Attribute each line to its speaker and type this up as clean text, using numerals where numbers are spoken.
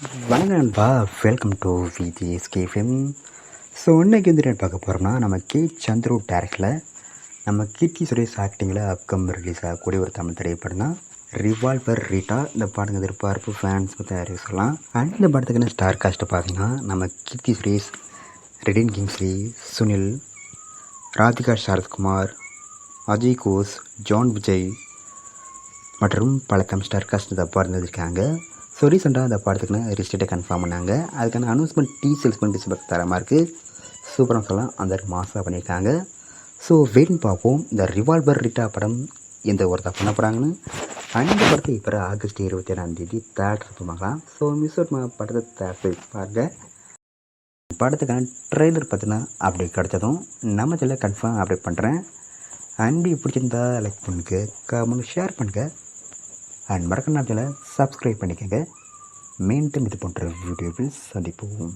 Speaker 1: வணக்கம் நண்பா, welcome to விஜிஎஸ்கேஃபிம். So இன்றைக்கி வந்து என்ன பார்க்க போகிறோம்னா, நம்ம கே சந்துரு டேரக்டில் நம்ம கீர்த்தி சுரேஷ் ஆக்டிங்கில் அப்கம் ரிலீஸ் ஆகக்கூடிய ஒரு தமிழ் திரைப்படம் தான் ரிவால்வர் ரீட்டா. இந்த படத்துக்கு எதிர்பார்ப்பு ஃபேன்ஸ் தயாரி சொல்லலாம். அண்ட் இந்த படத்துக்குன்னு ஸ்டார் காஸ்ட்டை பார்த்தீங்கன்னா, நம்ம கீர்த்தி சுரேஷ், ரெடின் கிங்ஸ்லி, சுனில், ராதிகா சரத்குமார், அஜய் கோஸ், ஜான் விஜய் மற்றும் பல ஸ்டார் காஸ்ட் இந்த படம் இருக்காங்க. ஸோ ரீசெண்டாக அந்த படத்துக்குன்னு ரிஜிஸ்டர்ட்டை கன்ஃபார்ம் பண்ணாங்க. அதுக்கான அனௌன்ஸ்மெண்ட் டீசல்ஸ் பண்ணி டிஸ்பெக்ட் தரமாக இருக்குது. சூப்பராக சொல்லலாம், அந்த மாசாக பண்ணியிருக்காங்க. ஸோ வெயிட்னு பார்ப்போம் இந்த ரிவால்வர் ரிட்டா படம் எந்த ஒருத்தர் பண்ண போகிறாங்கன்னு. அந்த படத்தை இப்போ ஆகஸ்ட் 27 தேட்டர் பார்க்கலாம். ஸோ மிஸ் அவுட் படத்தை தேட்டர் பாருங்க. படத்துக்கான ட்ரெய்லர் பார்த்தினா அப்படி கிடச்சதும் நம்ம சில கன்ஃபார்ம் அப்டேட் பண்ணுறேன். அண்ட் பிடிச்சிருந்தா லைக் பண்ணுங்க, கமெண்ட் ஷேர் பண்ணுங்கள். அண்ட் மறக்க நாட்டில் சப்ஸ்கிரைப் பண்ணிக்கோங்க. மீண்டும் இது போன்ற வீடியோவில் சந்திப்போம்.